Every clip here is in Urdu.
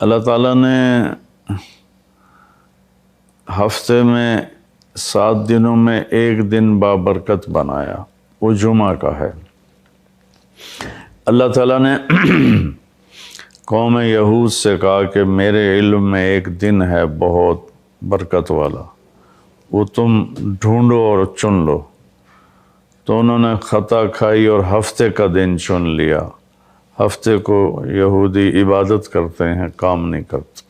اللہ تعالیٰ نے ہفتے میں 7 دنوں میں ایک دن بابرکت بنایا، وہ جمعہ کا ہے۔ اللہ تعالیٰ نے قوم یہود سے کہا کہ میرے علم میں ایک دن ہے بہت برکت والا، وہ تم ڈھونڈو اور چن لو۔ تو انہوں نے خطا کھائی اور ہفتے کا دن چن لیا۔ ہفتے کو یہودی عبادت کرتے ہیں، کام نہیں کرتے۔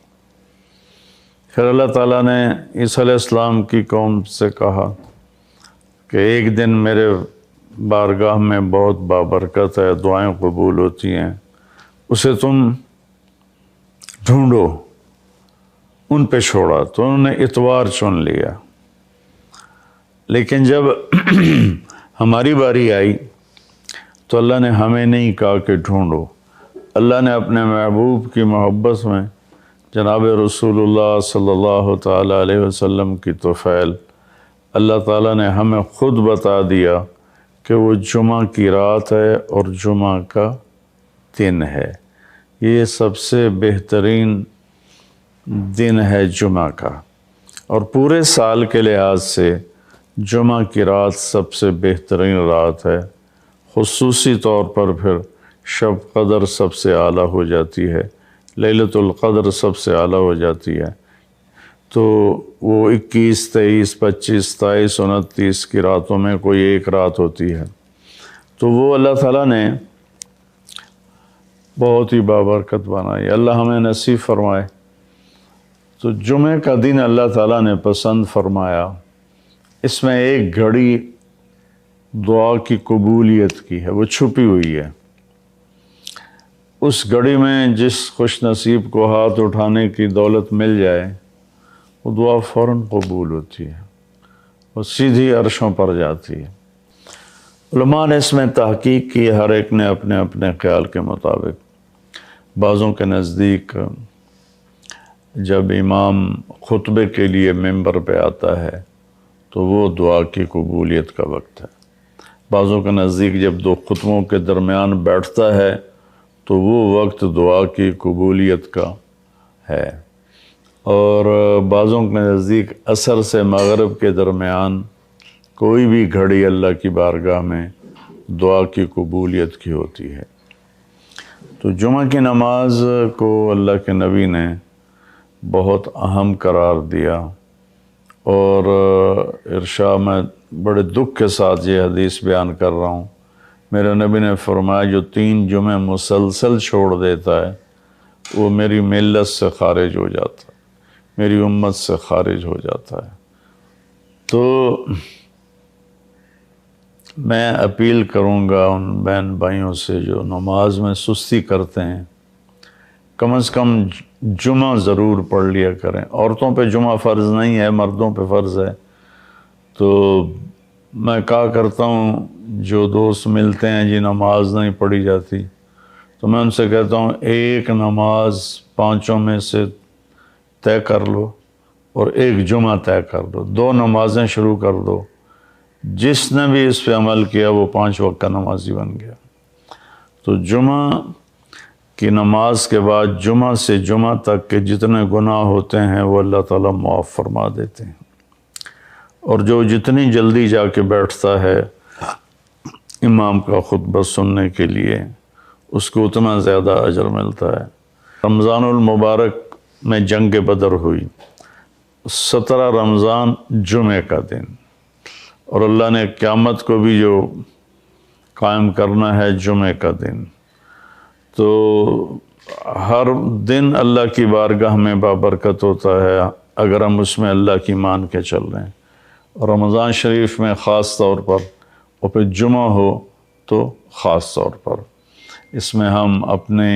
پھر اللہ تعالیٰ نے عیسیٰ علیہ السلام کی قوم سے کہا کہ ایک دن میرے بارگاہ میں بہت بابرکت ہے، دعائیں قبول ہوتی ہیں، اسے تم ڈھونڈو۔ ان پہ چھوڑا تو انہوں نے اتوار چن لیا۔ لیکن جب ہماری باری آئی تو اللہ نے ہمیں نہیں کہا کہ ڈھونڈو۔ اللہ نے اپنے محبوب کی محبت میں جناب رسول اللہ صلی اللہ تعالیٰ علیہ وسلم کی طفیل اللہ تعالیٰ نے ہمیں خود بتا دیا کہ وہ جمعہ کی رات ہے اور جمعہ کا دن ہے۔ یہ سب سے بہترین دن ہے جمعہ کا، اور پورے سال کے لحاظ سے جمعہ کی رات سب سے بہترین رات ہے۔ خصوصی طور پر پھر شب قدر سب سے اعلیٰ ہو جاتی ہے، لیلۃ القدر سب سے اعلیٰ ہو جاتی ہے۔ تو وہ 21، 23، 25، 27، 29 کی راتوں میں کوئی ایک رات ہوتی ہے، تو وہ اللہ تعالیٰ نے بہت ہی بابرکت بنائی۔ اللہ ہمیں نصیب فرمائے۔ تو جمعہ کا دن اللہ تعالیٰ نے پسند فرمایا۔ اس میں ایک گھڑی دعا کی قبولیت کی ہے، وہ چھپی ہوئی ہے۔ اس گھڑی میں جس خوش نصیب کو ہاتھ اٹھانے کی دولت مل جائے، وہ دعا فوراً قبول ہوتی ہے، وہ سیدھی عرشوں پر جاتی ہے۔ علماء نے اس میں تحقیق کی، ہر ایک نے اپنے اپنے خیال کے مطابق۔ بعضوں کے نزدیک جب امام خطبے کے لیے ممبر پہ آتا ہے تو وہ دعا کی قبولیت کا وقت ہے۔ بعضوں کے نزدیک جب دو خطبوں کے درمیان بیٹھتا ہے تو وہ وقت دعا کی قبولیت کا ہے۔ اور بعضوں کے نزدیک عصر سے مغرب کے درمیان کوئی بھی گھڑی اللہ کی بارگاہ میں دعا کی قبولیت کی ہوتی ہے۔ تو جمعہ کی نماز کو اللہ کے نبی نے بہت اہم قرار دیا، اور ارشاد میں بڑے دکھ کے ساتھ یہ حدیث بیان کر رہا ہوں۔ میرے نبی نے فرمایا جو 3 جمعے مسلسل چھوڑ دیتا ہے وہ میری ملت سے خارج ہو جاتا ہے، میری امت سے خارج ہو جاتا ہے۔ تو میں اپیل کروں گا ان بہن بھائیوں سے جو نماز میں سستی کرتے ہیں، کم از کم جمعہ ضرور پڑھ لیا کریں۔ عورتوں پہ جمعہ فرض نہیں ہے، مردوں پہ فرض ہے۔ تو میں کہا کرتا ہوں جو دوست ملتے ہیں جی نماز نہیں پڑھی جاتی، تو میں ان سے کہتا ہوں ایک نماز 5 میں سے طے کر لو اور ایک جمعہ طے کر دو، 2 نمازیں شروع کر دو۔ جس نے بھی اس پہ عمل کیا وہ 5 وقت کا نمازی بن گیا۔ تو جمعہ کی نماز کے بعد جمعہ سے جمعہ تک کے جتنے گناہ ہوتے ہیں وہ اللہ تعالیٰ معاف فرما دیتے ہیں، اور جو جتنی جلدی جا کے بیٹھتا ہے امام کا خطبہ سننے کے لیے اس کو اتنا زیادہ اجر ملتا ہے۔ رمضان المبارک میں جنگ بدر ہوئی، 17 رمضان جمعہ کا دن، اور اللہ نے قیامت کو بھی جو قائم کرنا ہے جمعہ کا دن۔ تو ہر دن اللہ کی بارگاہ میں بابرکت ہوتا ہے اگر ہم اس میں اللہ کی مان کے چل رہے ہیں، اور رمضان شریف میں خاص طور پر، اور پھر جمعہ ہو تو خاص طور پر، اس میں ہم اپنے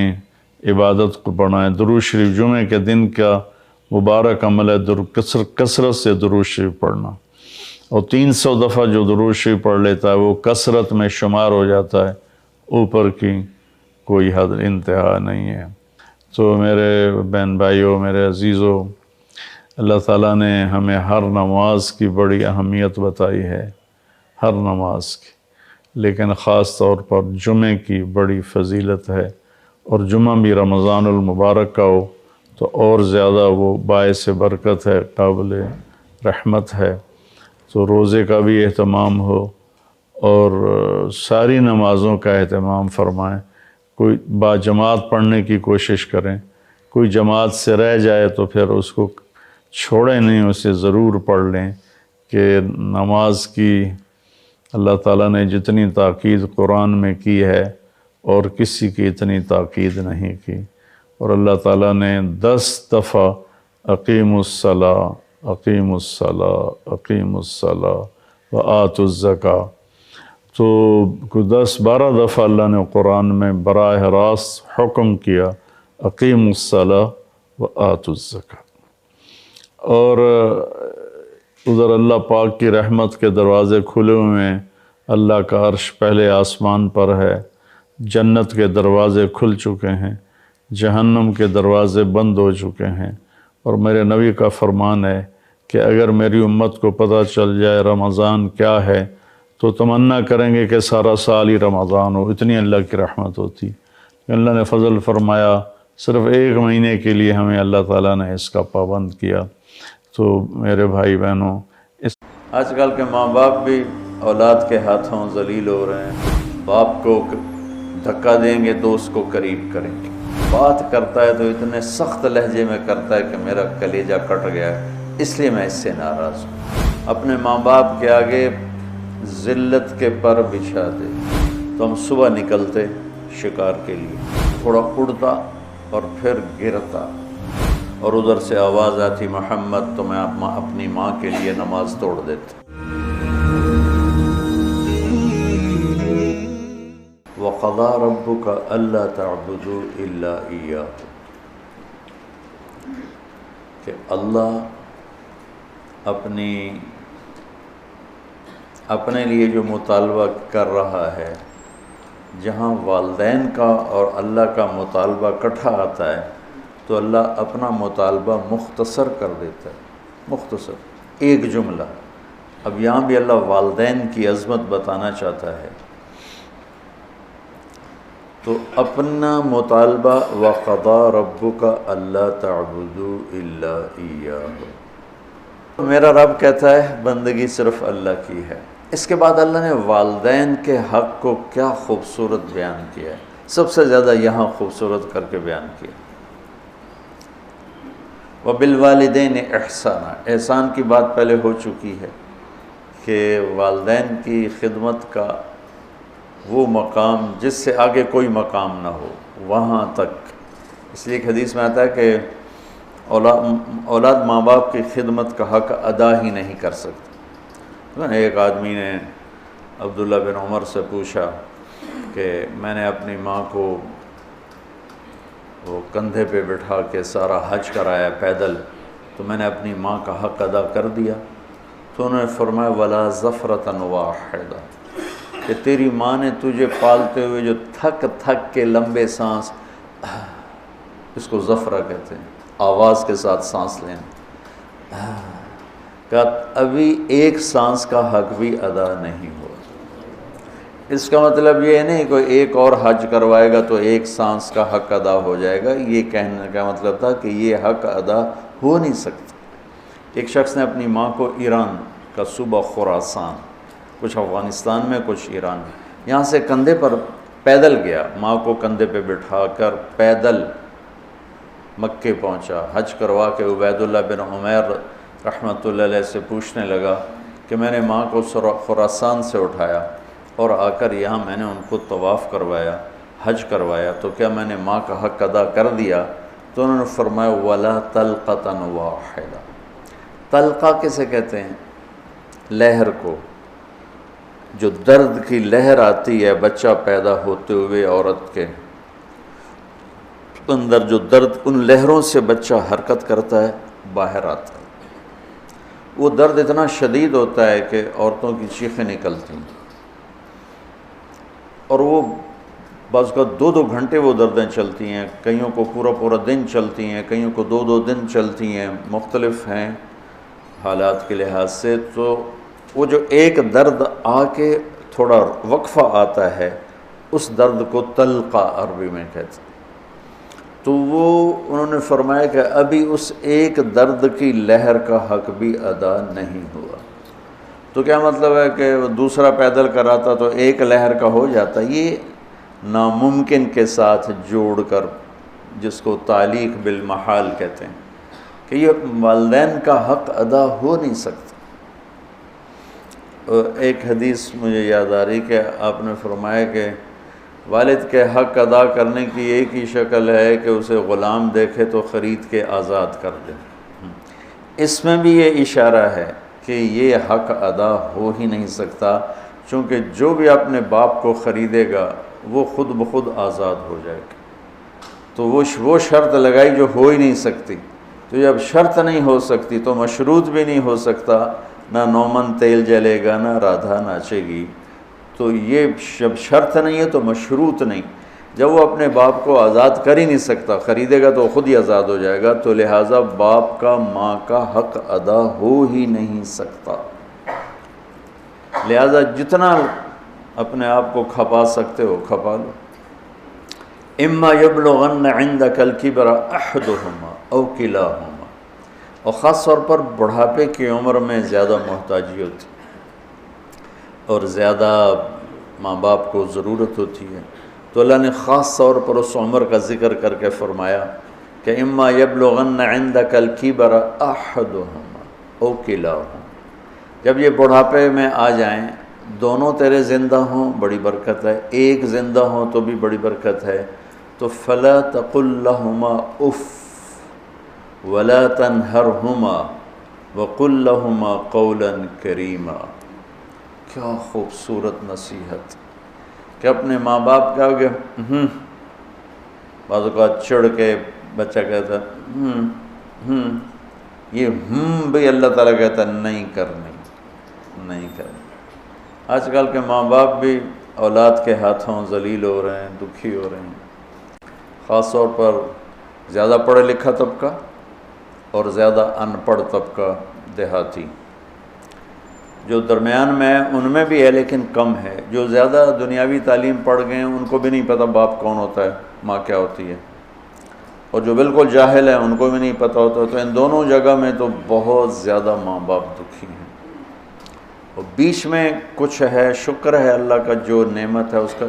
عبادت کو بڑھائیں۔ درود شریف جمعہ کے دن کا مبارک عمل ہے کثرت سے درود شریف پڑھنا، اور 300 دفعہ جو درود شریف پڑھ لیتا ہے وہ کثرت میں شمار ہو جاتا ہے، اوپر کی کوئی حد انتہا نہیں ہے۔ تو میرے بہن بھائیوں، میرے عزیزوں، اللہ تعالیٰ نے ہمیں ہر نماز کی بڑی اہمیت بتائی ہے، ہر نماز کی، لیکن خاص طور پر جمعے کی بڑی فضیلت ہے، اور جمعہ بھی رمضان المبارک کا ہو تو اور زیادہ وہ باعث برکت ہے، قابل رحمت ہے۔ تو روزے کا بھی اہتمام ہو اور ساری نمازوں کا اہتمام فرمائیں، کوئی با جماعت پڑھنے کی کوشش کریں، کوئی جماعت سے رہ جائے تو پھر اس کو چھوڑیں نہیں، اسے ضرور پڑھ لیں کہ نماز کی اللہ تعالیٰ نے جتنی تاکید قرآن میں کی ہے اور کسی کی اتنی تاکید نہیں کی، اور اللہ تعالیٰ نے 10 دفعہ اقیم الصلاۃ اقیم الصلاۃ اقیم الصلاۃ وآتوا الزکاۃ، تو 10-12 دفعہ اللہ نے قرآن میں براہ راست حکم کیا اقیم الصلاۃ وآتوا الزکاۃ۔ اور ادھر اللہ پاک کی رحمت کے دروازے کھلے ہوئے ہیں، اللہ کا عرش پہلے آسمان پر ہے، جنت کے دروازے کھل چکے ہیں، جہنم کے دروازے بند ہو چکے ہیں، اور میرے نبی کا فرمان ہے کہ اگر میری امت کو پتہ چل جائے رمضان کیا ہے تو تمنا کریں گے کہ سارا سال ہی رمضان ہو، اتنی اللہ کی رحمت ہوتی۔ اللہ نے فضل فرمایا، صرف 1 مہینے کے لیے ہمیں اللہ تعالیٰ نے اس کا پابند کیا۔ تو میرے بھائی بہنوں، آج کل کے ماں باپ بھی اولاد کے ہاتھوں ذلیل ہو رہے ہیں، باپ کو دھکا دیں گے تو اس کو قریب کریں گے، بات کرتا ہے تو اتنے سخت لہجے میں کرتا ہے کہ میرا کلیجہ کٹ گیا ہے، اس لیے میں اس سے ناراض ہوں۔ اپنے ماں باپ کے آگے ذلت کے پر بچھا دے تو ہم صبح نکلتے شکار کے لیے، تھوڑا اڑتا اور پھر گرتا، اور ادھر سے آواز آتی محمد، تو میں اپنی ماں کے لیے نماز توڑ دیتا۔ وَقَضَىٰ رَبُّكَ أَلَّا تَعْبُدُوا إِلَّا إِيَّاهُ، کہ اللہ اپنے لیے جو مطالبہ کر رہا ہے، جہاں والدین کا اور اللہ کا مطالبہ اکٹھا آتا ہے تو اللہ اپنا مطالبہ مختصر کر دیتا ہے، مختصر ایک جملہ۔ اب یہاں بھی اللہ والدین کی عظمت بتانا چاہتا ہے، تو اپنا مطالبہ وَقَضَىٰ رَبُّكَ أَلَّا تَعْبُدُوا إِلَّا إِيَّاهُ، میرا رب کہتا ہے بندگی صرف اللہ کی ہے۔ اس کے بعد اللہ نے والدین کے حق کو کیا خوبصورت بیان کیا ہے، سب سے زیادہ یہاں خوبصورت کر کے بیان کیا۔ وَبِالْوَالِدَيْنِ إِحْسَانًا، احسان کی بات پہلے ہو چکی ہے کہ والدین کی خدمت کا وہ مقام جس سے آگے کوئی مقام نہ ہو، وہاں تک۔ اس لیے ایک حدیث میں آتا ہے کہ اولاد ماں باپ کی خدمت کا حق ادا ہی نہیں کر سکتی۔ ایک آدمی نے عبداللہ بن عمر سے پوچھا کہ میں نے اپنی ماں کو وہ کندھے پہ بٹھا کے سارا حج کرایا پیدل، تو میں نے اپنی ماں کا حق ادا کر دیا؟ تو انہوں نے فرمایا وَلَا زَفْرَةً وَاحِدَةً، کہ تیری ماں نے تجھے پالتے ہوئے جو تھک تھک کے لمبے سانس، اس کو زفرہ کہتے ہیں، آواز کے ساتھ سانس لینا، کہ ابھی ایک سانس کا حق بھی ادا نہیں ہوا۔ اس کا مطلب یہ نہیں کوئی ایک اور حج کروائے گا تو ایک سانس کا حق ادا ہو جائے گا، یہ کہنے کا مطلب تھا کہ یہ حق ادا ہو نہیں سکتا۔ ایک شخص نے اپنی ماں کو ایران کا صوبہ خراسان، کچھ افغانستان میں کچھ ایران میں، یہاں سے کندھے پر پیدل گیا، ماں کو کندھے پہ بٹھا کر پیدل مکے پہنچا، حج کروا کے عبید اللہ بن عمیر رحمۃ اللہ علیہ سے پوچھنے لگا کہ میں نے ماں کو خراسان سے اٹھایا اور آ کر یہاں میں نے ان کو طواف کروایا، حج کروایا، تو کیا میں نے ماں کا حق ادا کر دیا؟ تو انہوں نے فرمایا وَلَا طَلْقَةً وَاحِدَةً۔ طلقہ کسے کہتے ہیں؟ لہر کو، جو درد کی لہر آتی ہے بچہ پیدا ہوتے ہوئے عورت کے اندر، جو درد، ان لہروں سے بچہ حرکت کرتا ہے، باہر آتا ہے، وہ درد اتنا شدید ہوتا ہے کہ عورتوں کی چیخیں نکلتی ہیں، اور وہ بعض کا 2-2 گھنٹے وہ دردیں چلتی ہیں، کئیوں کو پورا دن چلتی ہیں، کئیوں کو 2-2 دن چلتی ہیں، مختلف ہیں حالات کے لحاظ سے۔ تو وہ جو ایک درد آ کے تھوڑا وقفہ آتا ہے، اس درد کو طلقہ عربی میں کہتے ہیں۔ تو وہ انہوں نے فرمایا کہ ابھی اس ایک درد کی لہر کا حق بھی ادا نہیں ہوا۔ تو کیا مطلب ہے کہ وہ دوسرا پیدل کراتا تو ایک لہر کا ہو جاتا؟ یہ ناممکن کے ساتھ جوڑ کر، جس کو تعلیق بالمحال کہتے ہیں، کہ یہ والدین کا حق ادا ہو نہیں سکتا۔ ایک حدیث مجھے یاد آ رہی کہ آپ نے فرمایا کہ والد کے حق ادا کرنے کی ایک ہی شکل ہے کہ اسے غلام دیکھے تو خرید کے آزاد کر دے۔ اس میں بھی یہ اشارہ ہے کہ یہ حق ادا ہو ہی نہیں سکتا، چونکہ جو بھی اپنے باپ کو خریدے گا وہ خود بخود آزاد ہو جائے گا۔ تو وہ شرط لگائی جو ہو ہی نہیں سکتی، تو جب شرط نہیں ہو سکتی تو مشروط بھی نہیں ہو سکتا، نہ نومن تیل جلے گا، نہ رادھا ناچے گی۔ تو یہ جب شرط نہیں ہے تو مشروط نہیں۔ جب وہ اپنے باپ کو آزاد کر ہی نہیں سکتا، خریدے گا تو خود ہی آزاد ہو جائے گا، تو لہٰذا باپ کا ماں کا حق ادا ہو ہی نہیں سکتا۔ لہٰذا جتنا اپنے آپ کو کھپا سکتے ہو کھپا لو۔ اما یبلغن عندک الکبر احدہما او کلاہما، اور خاص طور پر بڑھاپے کی عمر میں زیادہ محتاجی ہوتی اور زیادہ ماں باپ کو ضرورت ہوتی ہے، تو اللہ نے خاص طور پر اس عمر کا ذکر کر کے فرمایا کہ اما یبلغن عندک الکبر احدہما او کلاہما، جب یہ بڑھاپے میں آ جائیں، دونوں تیرے زندہ ہوں بڑی برکت ہے، ایک زندہ ہوں تو بھی بڑی برکت ہے، تو فلا تقل لہما اف ولا تنہرہما وقل لہما قولا کریما۔ کیا خوبصورت نصیحت کہ اپنے ماں باپ کے آگے بعض اوقات چڑھ کے بچہ کہتا یہ بھی اللہ تعالیٰ کہتا نہیں کرنی۔ آج کل کے ماں باپ بھی اولاد کے ہاتھوں ذلیل ہو رہے ہیں، دکھی ہو رہے ہیں، خاص طور پر زیادہ پڑھا لکھا طبقہ اور زیادہ ان پڑھ طبقہ دیہاتی۔ جو درمیان میں ان میں بھی ہے لیکن کم ہے، جو زیادہ دنیاوی تعلیم پڑھ گئے ہیں ان کو بھی نہیں پتہ باپ کون ہوتا ہے، ماں کیا ہوتی ہے، اور جو بالکل جاہل ہیں ان کو بھی نہیں پتہ ہوتا۔ تو ان دونوں جگہ میں تو بہت زیادہ ماں باپ دکھی ہیں، اور بیچ میں کچھ ہے، شکر ہے اللہ کا جو نعمت ہے اس کا،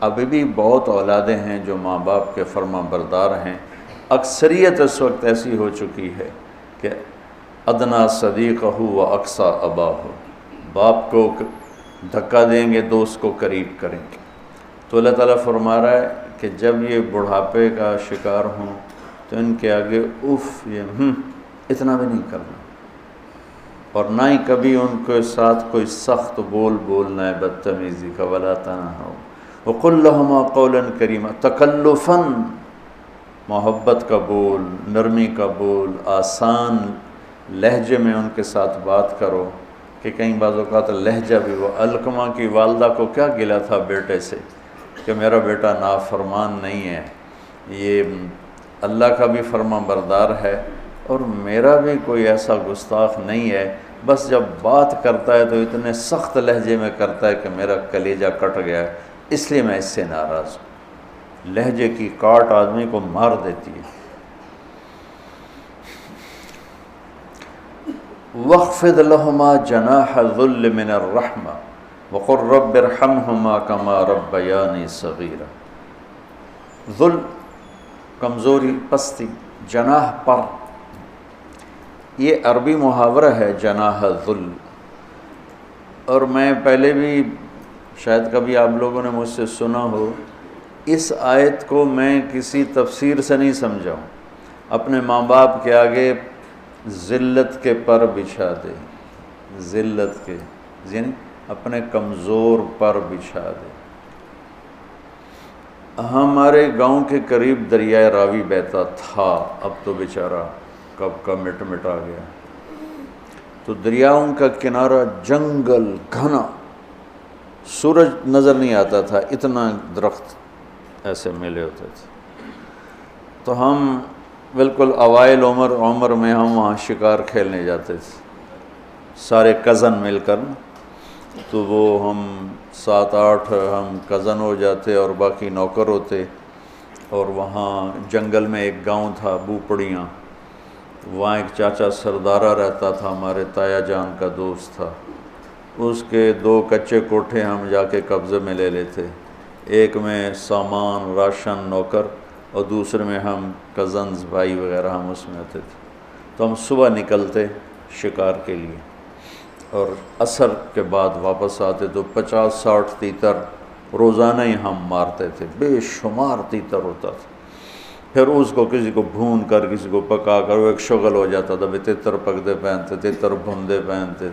ابھی بھی بہت اولادیں ہیں جو ماں باپ کے فرما بردار ہیں۔ اکثریت اس وقت ایسی ہو چکی ہے کہ ادنا صدیقہ و اقصی اباہ، باپ کو دھکا دیں گے دوست کو قریب کریں گے۔ تو اللہ تعالیٰ فرما رہا ہے کہ جب یہ بڑھاپے کا شکار ہوں تو ان کے آگے اف یہ اتنا بھی نہیں کرنا، اور نہ ہی کبھی ان کے ساتھ کوئی سخت بول بولنا ہے بدتمیزی کا، ولا تنہروا وقل لہما قولا کریما، تکلفاً محبت کا بول، نرمی کا بول، آسان لہجے میں ان کے ساتھ بات کرو، کہ کہیں بعض اوقات لہجہ بھی، وہ علقمہ کی والدہ کو کیا گلا تھا بیٹے سے کہ میرا بیٹا نافرمان نہیں ہے، یہ اللہ کا بھی فرما بردار ہے اور میرا بھی کوئی ایسا گستاخ نہیں ہے، بس جب بات کرتا ہے تو اتنے سخت لہجے میں کرتا ہے کہ میرا کلیجہ کٹ گیا ہے، اس لیے میں اس سے ناراض ہوں۔ لہجے کی کاٹ آدمی کو مار دیتی ہے۔ وَاخْفِضْ لَهُمَا جَنَاحَ الذُّلِّ مِنَ الرَّحْمَةِ وَقُلْ رَبِّ ارْحَمْهُمَا كَمَا رَبَّيَانِي صَغِيرًا۔ ذل، کمزوری، پستی، جناح پر، یہ عربی محاورہ ہے جناح الذل، اور میں پہلے بھی شاید کبھی آپ لوگوں نے مجھ سے سنا ہو، اس آیت کو میں کسی تفسیر سے نہیں سمجھا ہوں۔ اپنے ماں باپ کے آگے ذلت کے پر بچھا دے، ذلت کے یعنی اپنے کمزور پر بچھا دے۔ ہمارے گاؤں کے قریب دریائے راوی بہتا تھا، اب تو بیچارہ کب کا مٹ آ گیا۔ تو دریاؤں کا کنارہ جنگل گھنا، سورج نظر نہیں آتا تھا، اتنا درخت ایسے ملے ہوتے تھے۔ تو ہم بالکل اوائل عمر میں ہم وہاں شکار کھیلنے جاتے تھے، سارے کزن مل کر، تو وہ ہم 7-8 ہم کزن ہو جاتے اور باقی نوکر ہوتے، اور وہاں جنگل میں ایک گاؤں تھا بوپڑیاں، وہاں ایک چاچا سردارہ رہتا تھا، ہمارے تایا جان کا دوست تھا، اس کے 2 کچے کوٹھے ہم جا کے قبضے میں لے لیتے، ایک میں سامان راشن نوکر اور دوسرے میں ہم کزنز بھائی وغیرہ ہم اس میں آتے تھے۔ تو ہم صبح نکلتے شکار کے لیے اور عصر کے بعد واپس آتے، تو 50-60 تیتر روزانہ ہی ہم مارتے تھے، بے شمار تیتر ہوتا تھا۔ پھر اس کو کسی کو بھون کر کسی کو پکا کر وہ ایک شغل ہو جاتا تھا، بھی تیتر پکدے پہنتے تیتر بھوندے پہنتے۔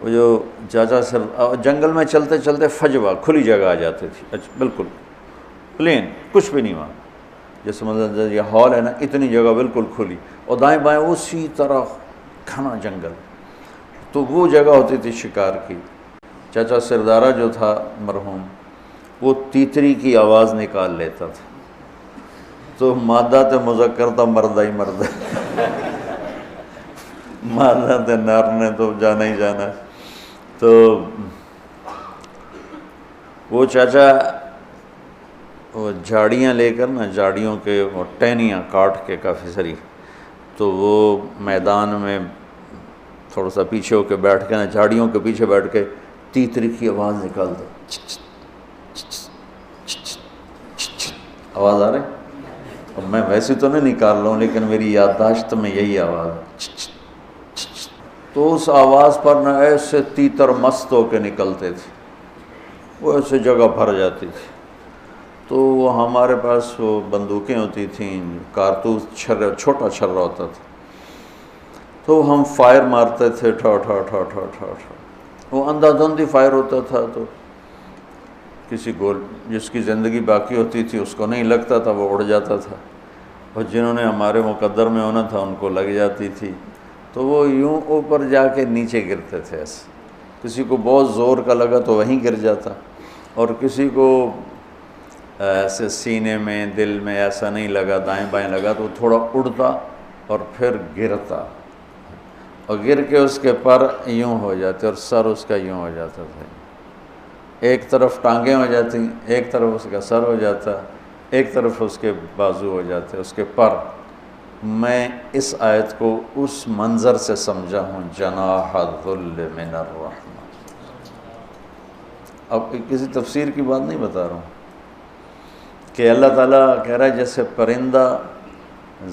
وہ جو چاچا سر جنگل میں چلتے چلتے فجوہ کھلی جگہ آ جاتی تھی، بالکل پلین، کچھ بھی نہیں وہاں، جیسے مطلب یہ ہال ہے نا، اتنی جگہ بالکل کھلی، اور دائیں بائیں اسی طرح گھنا جنگل، تو وہ جگہ ہوتی تھی شکار کی۔ چاچا سردارہ جو تھا مرحوم، وہ تیتری کی آواز نکال لیتا تھا، تو مادہ تے مذکر تھا، مردہ ہی مردہ، مادہ تے نر نے تو جانا ہی جانا۔ تو وہ چاچا وہ جھاڑیاں لے کر نا، جھاڑیوں کے وہ ٹہنیاں کاٹ کے کافی ساری، تو وہ میدان میں تھوڑا سا پیچھے ہو کے بیٹھ کے نا، جھاڑیوں کے پیچھے بیٹھ کے تیتری کی آواز نکالتا، آواز آ رہی؟ اب میں ویسے تو نہیں نکال رہا ہوں، لیکن میری یادداشت میں یہی آواز ہے۔ تو اس آواز پر نہ ایسے تیتر مست ہو کے نکلتے تھے، وہ ایسے جگہ بھر جاتی تھی۔ تو وہ ہمارے پاس وہ بندوقیں ہوتی تھیں، کارتوس چھوٹا چھرا ہوتا تھا، تو ہم فائر مارتے تھے، ٹھا ٹھا ٹھا ٹھا ٹھا ٹھا، وہ اندھا دھند ہی فائر ہوتا تھا، تو کسی کو جس کی زندگی باقی ہوتی تھی اس کو نہیں لگتا تھا، وہ اڑ جاتا تھا، اور جنہوں نے ہمارے مقدر میں ہونا تھا ان کو لگ جاتی تھی، تو وہ یوں اوپر جا کے نیچے گرتے تھے ایسے، کسی کو بہت زور کا لگا تو وہیں گر جاتا، اور کسی کو ایسے سینے میں دل میں ایسا نہیں لگا، دائیں بائیں لگا، تو تھوڑا اڑتا اور پھر گرتا، اور گر کے اس کے پر یوں ہو جاتے اور سر اس کا یوں ہو جاتا تھا، ایک طرف ٹانگیں ہو جاتی، ایک طرف اس کا سر ہو جاتا، ایک طرف اس کے بازو ہو جاتے، اس کے پر۔ میں اس آیت کو اس منظر سے سمجھا ہوں، جناح الذل من الرحمہ۔ اب کسی تفسیر کی بات نہیں بتا رہا ہوں، کہ اللہ تعالیٰ کہہ رہا ہے جیسے پرندہ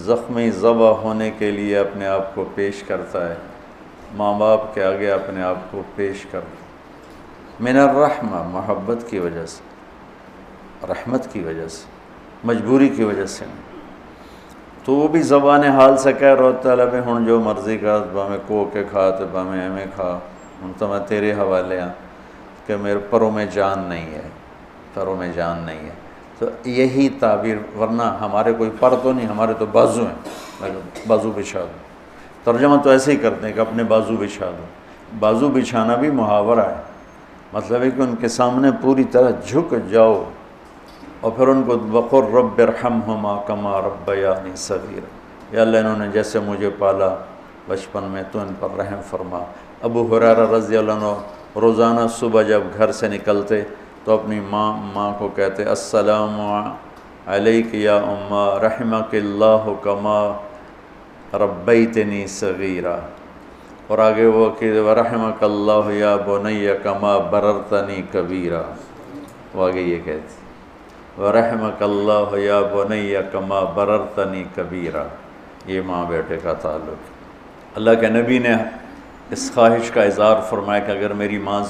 زخمی ذبح ہونے کے لیے اپنے آپ کو پیش کرتا ہے، ماں باپ کے آگے اپنے آپ کو پیش کرتا ہے، من الرحمہ، محبت کی وجہ سے، رحمت کی وجہ سے، مجبوری کی وجہ سے نہیں۔ تو وہ بھی زبان حال سے کہہ رہا ہوتا ہے، بھی ہن جو مرضی کا باہیں کو کے کھا تو باہیں ایویں کھا، ہن تو میں تیرے حوالے ہاں، کہ میرے پروں میں جان نہیں ہے، پروں میں جان نہیں ہے۔ تو یہی تعبیر، ورنہ ہمارے کوئی پر تو نہیں، ہمارے تو بازو ہیں، بازو بچھا دو، ترجمہ تو ایسے ہی کرتے ہیں کہ اپنے بازو بچھا دو۔ بازو بچھانا بھی محاورہ ہے، مطلب ہے کہ ان کے سامنے پوری طرح جھک جاؤ، اور پھر ان کو وقر رب ارحمہما کما ربیانی صغیرا، یا اللہ انہوں نے جیسے مجھے پالا بچپن میں تو ان پر رحم فرما۔ ابو ہریرہ رضی اللہ عنہ روزانہ صبح جب گھر سے نکلتے تو اپنی ماں کو کہتے السلام علیک یا اماں رحمک اللہ کما ربیتنی صغیرا، اور آگے وہ کہ ورحمک اللہ یا بنی کما بررتنی کبیرا، وہ آگے یہ کہتے ورحمک اللہ یا بنی کما بررتنی کبیرا، یہ ماں بیٹے کا تعلق۔ اللہ کے نبی نے اس خواہش کا اظہار فرمایا کہ اگر میری ماں